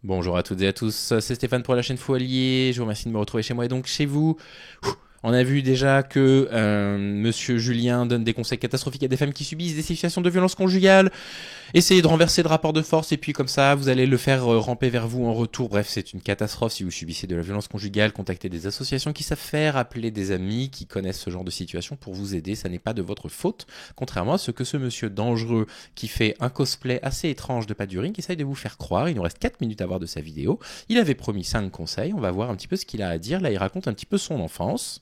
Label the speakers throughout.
Speaker 1: Bonjour à toutes et à tous, c'est Stéphane pour la chaîne Faux Allié. Je vous remercie de me retrouver chez moi et donc chez vous. On a vu déjà que Monsieur Julien donne des conseils catastrophiques à des femmes qui subissent des situations de violence conjugale. Essayez de renverser le rapport de force et puis comme ça, vous allez le faire ramper vers vous en retour. Bref, c'est une catastrophe si vous subissez de la violence conjugale. Contactez des associations qui savent faire, appelez des amis qui connaissent ce genre de situation pour vous aider. Ça n'est pas de votre faute, contrairement à ce que ce monsieur dangereux qui fait un cosplay assez étrange de Paduring essaye de vous faire croire. Il nous reste 4 minutes à voir de sa vidéo. Il avait promis 5 conseils. On va voir un petit peu ce qu'il a à dire. Là, il raconte un petit peu son enfance.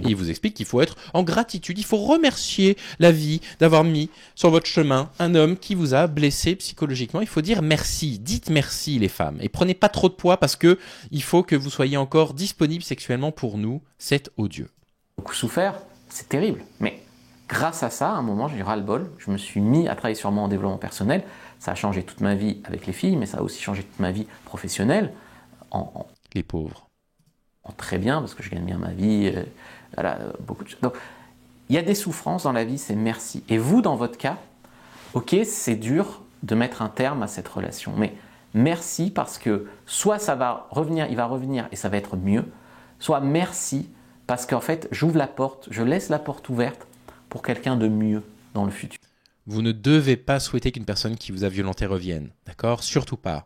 Speaker 1: Il vous explique qu'il faut être en gratitude, il faut remercier la vie d'avoir mis sur votre chemin un homme qui vous a blessé psychologiquement. Il faut dire merci, dites merci les femmes et prenez pas trop de poids parce que il faut que vous soyez encore disponibles sexuellement pour nous, c'est odieux.
Speaker 2: Beaucoup souffert, c'est terrible, mais grâce à ça, à un moment j'ai eu ras-le-bol, je me suis mis à travailler sur moi en développement personnel, ça a changé toute ma vie avec les filles, mais ça a aussi changé toute ma vie professionnelle.
Speaker 1: Les pauvres.
Speaker 2: Très bien, parce que je gagne bien ma vie, beaucoup de choses. Donc, il y a des souffrances dans la vie, c'est merci. Et vous, dans votre cas, ok, c'est dur de mettre un terme à cette relation, mais merci parce que soit ça va revenir, il va revenir et ça va être mieux, soit merci parce qu'en fait, j'ouvre la porte, je laisse la porte ouverte pour quelqu'un de mieux dans le futur.
Speaker 1: Vous ne devez pas souhaiter qu'une personne qui vous a violenté revienne, d'accord ? Surtout pas.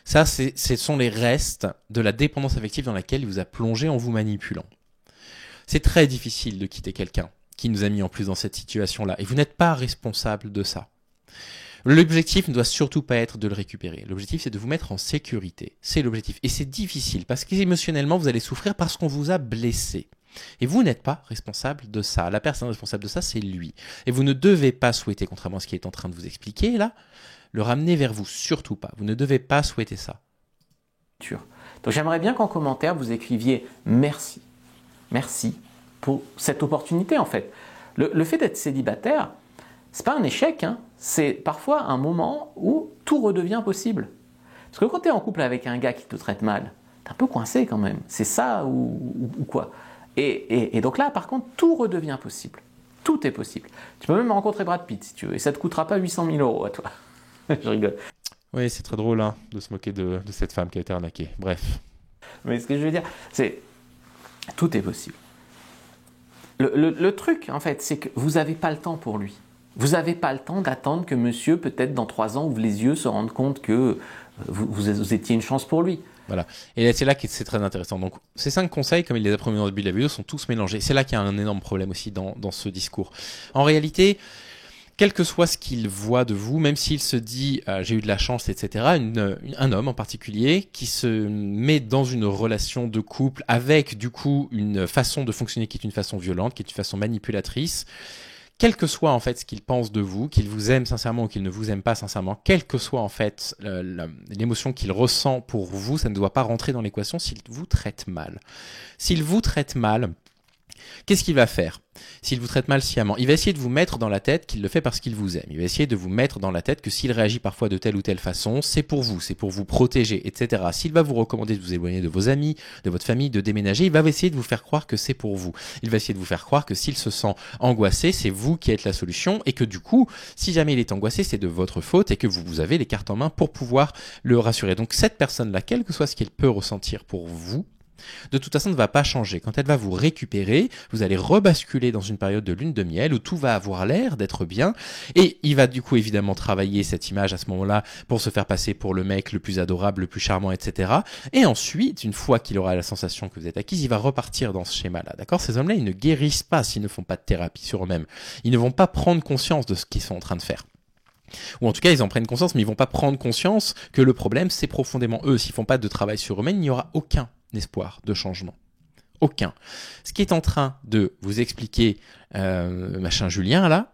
Speaker 1: Ça, ce sont les restes de la dépendance affective dans laquelle il vous a plongé en vous manipulant. C'est très difficile de quitter quelqu'un qui nous a mis en plus dans cette situation-là. Et vous n'êtes pas responsable de ça. L'objectif ne doit surtout pas être de le récupérer. L'objectif, c'est de vous mettre en sécurité. C'est l'objectif. Et c'est difficile parce qu'émotionnellement, vous allez souffrir parce qu'on vous a blessé. Et vous n'êtes pas responsable de ça. La personne responsable de ça, c'est lui. Et vous ne devez pas souhaiter, contrairement à ce qu'il est en train de vous expliquer là, le ramener vers vous, surtout pas. Vous ne devez pas souhaiter ça.
Speaker 2: Donc j'aimerais bien qu'en commentaire, vous écriviez merci. Merci pour cette opportunité en fait. Le fait d'être célibataire, c'est pas un échec, hein. C'est parfois un moment où tout redevient possible. Parce que quand tu es en couple avec un gars qui te traite mal, tu es un peu coincé quand même. C'est ça ou quoi. Et donc là, par contre, tout redevient possible. Tout est possible. Tu peux même rencontrer Brad Pitt si tu veux. Et ça ne te coûtera pas 800 000 € à toi. Je rigole.
Speaker 1: Oui, c'est très drôle hein, de se moquer de cette femme qui a été arnaquée. Bref.
Speaker 2: Mais ce que je veux dire, c'est tout est possible. Le truc, en fait, c'est que vous n'avez pas le temps pour lui. Vous n'avez pas le temps d'attendre que monsieur, peut-être dans 3 ans, ouvre les yeux, se rende compte que vous étiez une chance pour lui.
Speaker 1: Voilà. Et c'est là que c'est très intéressant. Donc, ces 5 conseils, comme il les a promis dans le début de la vidéo, sont tous mélangés. C'est là qu'il y a un énorme problème aussi dans ce discours. En réalité, quel que soit ce qu'il voit de vous, même s'il se dit j'ai eu de la chance, etc., un homme en particulier qui se met dans une relation de couple avec du coup une façon de fonctionner qui est une façon violente, qui est une façon manipulatrice, quel que soit en fait ce qu'il pense de vous, qu'il vous aime sincèrement ou qu'il ne vous aime pas sincèrement, quelle que soit en fait l'émotion qu'il ressent pour vous, ça ne doit pas rentrer dans l'équation s'il vous traite mal. S'il vous traite mal, qu'est-ce qu'il va faire ? S'il vous traite mal sciemment, il va essayer de vous mettre dans la tête qu'il le fait parce qu'il vous aime. Il va essayer de vous mettre dans la tête que s'il réagit parfois de telle ou telle façon, c'est pour vous protéger, etc. S'il va vous recommander de vous éloigner de vos amis, de votre famille, de déménager, il va essayer de vous faire croire que c'est pour vous. Il va essayer de vous faire croire que s'il se sent angoissé, c'est vous qui êtes la solution et que du coup, si jamais il est angoissé, c'est de votre faute et que vous avez les cartes en main pour pouvoir le rassurer. Donc cette personne-là, quel que soit ce qu'il peut ressentir pour vous, de toute façon ne va pas changer. Quand elle va vous récupérer, vous allez rebasculer dans une période de lune de miel où tout va avoir l'air d'être bien et il va du coup évidemment travailler cette image à ce moment-là pour se faire passer pour le mec le plus adorable, le plus charmant, etc. Et ensuite, une fois qu'il aura la sensation que vous êtes acquise, il va repartir dans ce schéma-là. D'accord ? Ces hommes-là, ils ne guérissent pas s'ils ne font pas de thérapie sur eux-mêmes. Ils ne vont pas prendre conscience de ce qu'ils sont en train de faire. Ou en tout cas, ils en prennent conscience, mais ils vont pas prendre conscience que le problème, c'est profondément eux. S'ils font pas de travail sur eux-mêmes, il n'y aura aucun espoir de changement. Aucun. Ce qui est en train de vous expliquer machin Julien là,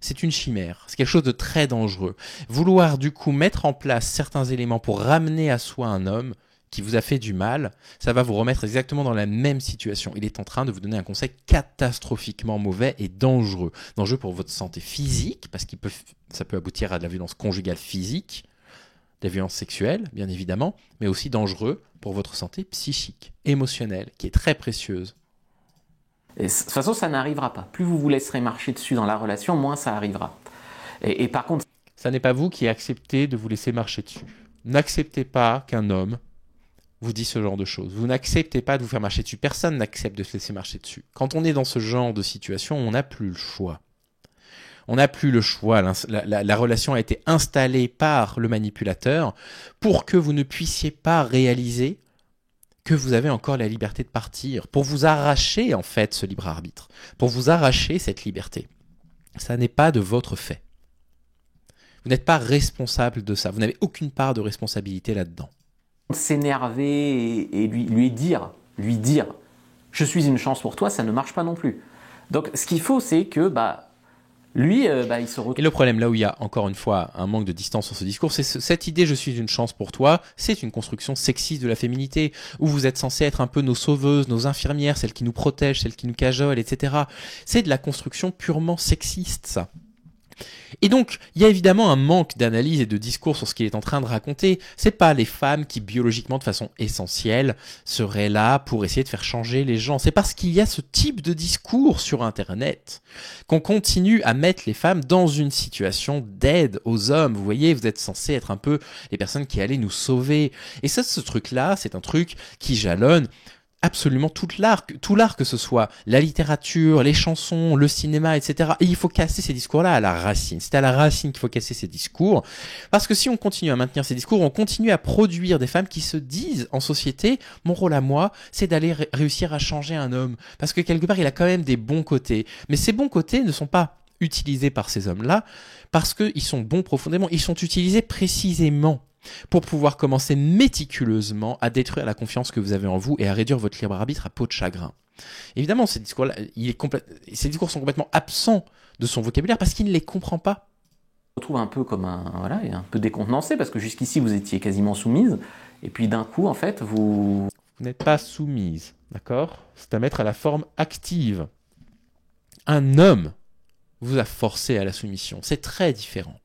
Speaker 1: c'est une chimère. C'est quelque chose de très dangereux. Vouloir du coup mettre en place certains éléments pour ramener à soi un homme qui vous a fait du mal, ça va vous remettre exactement dans la même situation. Il est en train de vous donner un conseil catastrophiquement mauvais et dangereux. Dangereux pour votre santé physique, parce que ça peut aboutir à de la violence conjugale physique, de la violence sexuelle, bien évidemment, mais aussi dangereux pour votre santé psychique, émotionnelle, qui est très précieuse.
Speaker 2: Et de toute façon, ça n'arrivera pas. Plus vous vous laisserez marcher dessus dans la relation, moins ça arrivera. Et par contre...
Speaker 1: Ça n'est pas vous qui acceptez de vous laisser marcher dessus. n'acceptez pas qu'un homme vous dise ce genre de choses. Vous n'acceptez pas de vous faire marcher dessus. Personne n'accepte de se laisser marcher dessus. Quand on est dans ce genre de situation, on n'a plus le choix. On n'a plus le choix. La relation a été installée par le manipulateur pour que vous ne puissiez pas réaliser que vous avez encore la liberté de partir, pour vous arracher en fait ce libre arbitre, pour vous arracher cette liberté. Ça n'est pas de votre fait. Vous n'êtes pas responsable de ça. Vous n'avez aucune part de responsabilité là-dedans.
Speaker 2: S'énerver et lui dire, je suis une chance pour toi, ça ne marche pas non plus. Donc ce qu'il faut, c'est que lui, il se retrouve.
Speaker 1: Et le problème, là où il y a encore une fois un manque de distance sur ce discours, c'est cette idée je suis une chance pour toi, c'est une construction sexiste de la féminité, où vous êtes censé être un peu nos sauveuses, nos infirmières, celles qui nous protègent, celles qui nous cajolent, etc. C'est de la construction purement sexiste, ça. Et donc, il y a évidemment un manque d'analyse et de discours sur ce qu'il est en train de raconter. C'est pas les femmes qui, biologiquement, de façon essentielle, seraient là pour essayer de faire changer les gens. C'est parce qu'il y a ce type de discours sur Internet qu'on continue à mettre les femmes dans une situation d'aide aux hommes. Vous voyez, vous êtes censés être un peu les personnes qui allaient nous sauver. Et ça, ce truc-là, c'est un truc qui jalonne absolument tout l'art, que ce soit la littérature, les chansons, le cinéma, etc. Et il faut casser ces discours-là à la racine. C'est à la racine qu'il faut casser ces discours. Parce que si on continue à maintenir ces discours, on continue à produire des femmes qui se disent en société, mon rôle à moi, c'est d'aller réussir à changer un homme. Parce que quelque part, il a quand même des bons côtés. Mais ces bons côtés ne sont pas utilisés par ces hommes-là parce qu'ils sont bons profondément. Ils sont utilisés précisément pour pouvoir commencer méticuleusement à détruire la confiance que vous avez en vous et à réduire votre libre arbitre à peau de chagrin. Évidemment, ces discours-là, ces discours sont complètement absents de son vocabulaire parce qu'il ne les comprend pas.
Speaker 2: On se retrouve un peu comme un peu décontenancé parce que jusqu'ici vous étiez quasiment soumise et puis d'un coup en fait vous
Speaker 1: n'êtes pas soumise, d'accord ? C'est à mettre à la forme active. Un homme vous a forcé à la soumission. C'est très différent.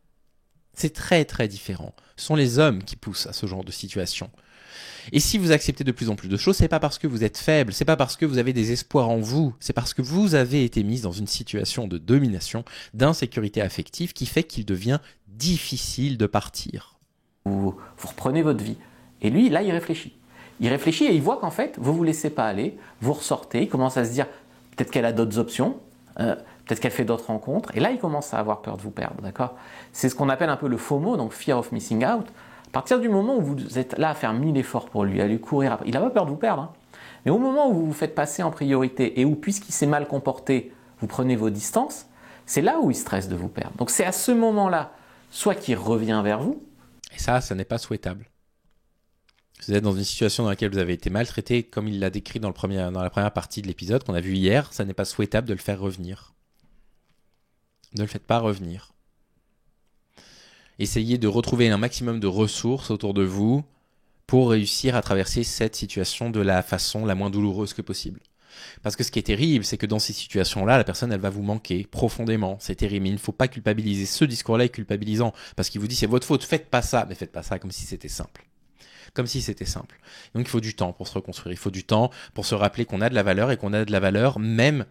Speaker 1: C'est très très différent. Ce sont les hommes qui poussent à ce genre de situation. Et si vous acceptez de plus en plus de choses, c'est pas parce que vous êtes faible, c'est pas parce que vous avez des espoirs en vous, c'est parce que vous avez été mise dans une situation de domination, d'insécurité affective qui fait qu'il devient difficile de partir.
Speaker 2: Vous reprenez votre vie. Et lui, là, il réfléchit. Il réfléchit et il voit qu'en fait, vous vous laissez pas aller, vous ressortez, il commence à se dire peut-être qu'elle a d'autres options, peut-être qu'elle fait d'autres rencontres, et là il commence à avoir peur de vous perdre, d'accord ? C'est ce qu'on appelle un peu le FOMO, donc Fear of Missing Out. À partir du moment où vous êtes là à faire 1000 efforts pour lui, à lui courir après, il n'a pas peur de vous perdre, hein. Mais au moment où vous vous faites passer en priorité, et où puisqu'il s'est mal comporté, vous prenez vos distances, c'est là où il stresse de vous perdre. Donc c'est à ce moment-là, soit qu'il revient vers vous,
Speaker 1: et ça n'est pas souhaitable. Vous êtes dans une situation dans laquelle vous avez été maltraité, comme il l'a décrit dans la première partie de l'épisode qu'on a vu hier, ça n'est pas souhaitable de le faire revenir. Ne le faites pas revenir. Essayez de retrouver un maximum de ressources autour de vous pour réussir à traverser cette situation de la façon la moins douloureuse que possible. Parce que ce qui est terrible, c'est que dans ces situations-là, la personne, elle va vous manquer profondément. C'est terrible. Mais il ne faut pas culpabiliser. Ce discours-là est culpabilisant. Parce qu'il vous dit, c'est votre faute, faites pas ça. Mais faites pas ça comme si c'était simple. Comme si c'était simple. Donc il faut du temps pour se reconstruire. Il faut du temps pour se rappeler qu'on a de la valeur et qu'on a de la valeur même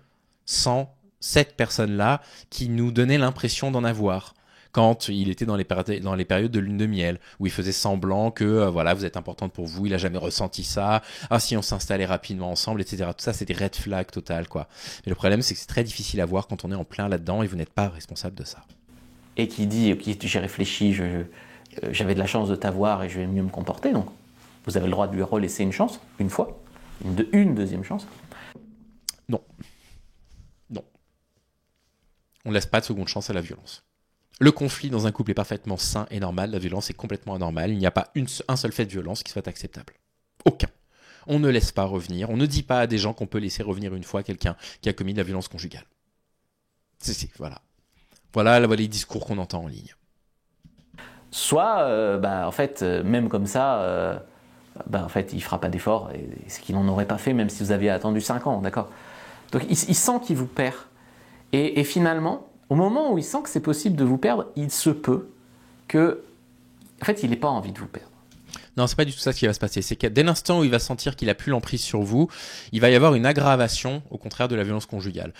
Speaker 1: sans cette personne-là qui nous donnait l'impression d'en avoir. Quand il était dans les périodes de lune de miel, où il faisait semblant que voilà, vous êtes importante pour vous, il n'a jamais ressenti ça, ah si on s'installait rapidement ensemble, etc. Tout ça, c'est des red flags total, quoi. Mais le problème, c'est que c'est très difficile à voir quand on est en plein là-dedans et vous n'êtes pas responsable de ça.
Speaker 2: Et qui dit, ok, j'ai réfléchi, j'avais de la chance de t'avoir et je vais mieux me comporter, donc vous avez le droit de lui relaisser une chance, une fois, une deuxième chance.
Speaker 1: Non. On ne laisse pas de seconde chance à la violence. Le conflit dans un couple est parfaitement sain et normal, la violence est complètement anormale, il n'y a pas un seul fait de violence qui soit acceptable. Aucun. On ne laisse pas revenir, on ne dit pas à des gens qu'on peut laisser revenir une fois quelqu'un qui a commis de la violence conjugale. Voilà. Voilà les discours qu'on entend en ligne.
Speaker 2: Soit, en fait, même comme ça, en fait, il ne fera pas d'effort, et ce qu'il n'en aurait pas fait même si vous aviez attendu 5 ans, d'accord ? Donc il sent qu'il vous perd. Et finalement, au moment où il sent que c'est possible de vous perdre, il se peut que, en fait, il n'ait pas envie de vous perdre.
Speaker 1: Non, c'est pas du tout ça ce qui va se passer. C'est que dès l'instant où il va sentir qu'il a plus l'emprise sur vous, il va y avoir une aggravation, au contraire de la violence conjugale.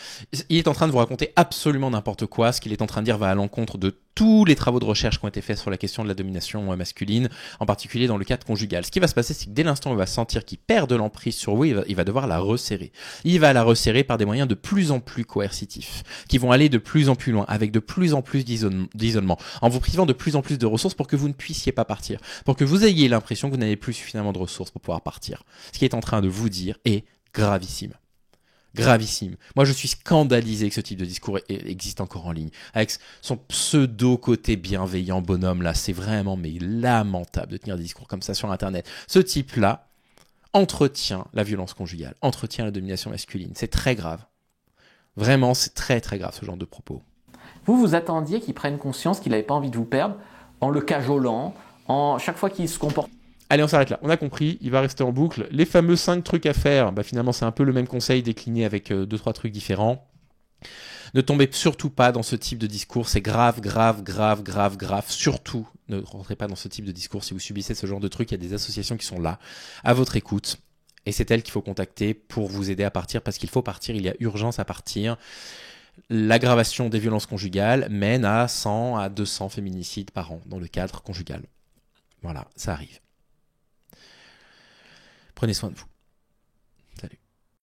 Speaker 1: Il est en train de vous raconter absolument n'importe quoi. Ce qu'il est en train de dire va à l'encontre de tous les travaux de recherche qui ont été faits sur la question de la domination masculine, en particulier dans le cadre conjugal. Ce qui va se passer, c'est que dès l'instant où il va sentir qu'il perd de l'emprise sur vous, il va devoir la resserrer. Il va la resserrer par des moyens de plus en plus coercitifs, qui vont aller de plus en plus loin, avec de plus en plus d'isolement, en vous privant de plus en plus de ressources pour que vous ne puissiez pas partir, pour que vous ayez l'impression que vous n'avez plus suffisamment de ressources pour pouvoir partir. Ce qui est en train de vous dire est gravissime. Gravissime. Moi, je suis scandalisé que ce type de discours existe encore en ligne. Avec son pseudo côté bienveillant bonhomme là, c'est vraiment mais lamentable de tenir des discours comme ça sur Internet. Ce type-là entretient la violence conjugale, entretient la domination masculine. C'est très grave. Vraiment, c'est très très grave ce genre de propos.
Speaker 2: Vous attendiez qu'il prenne conscience qu'il n'avait pas envie de vous perdre en le cajolant, en chaque fois qu'il se comporte.
Speaker 1: Allez, on s'arrête là. On a compris, il va rester en boucle. Les fameux 5 trucs à faire, finalement, c'est un peu le même conseil décliné avec 2-3 trucs différents. Ne tombez surtout pas dans ce type de discours. C'est grave, grave, grave, grave, grave. Surtout, ne rentrez pas dans ce type de discours. Si vous subissez ce genre de trucs, il y a des associations qui sont là, à votre écoute. Et c'est elles qu'il faut contacter pour vous aider à partir, parce qu'il faut partir. Il y a urgence à partir. L'aggravation des violences conjugales mène à 100 à 200 féminicides par an dans le cadre conjugal. Voilà, ça arrive. Prenez soin de vous.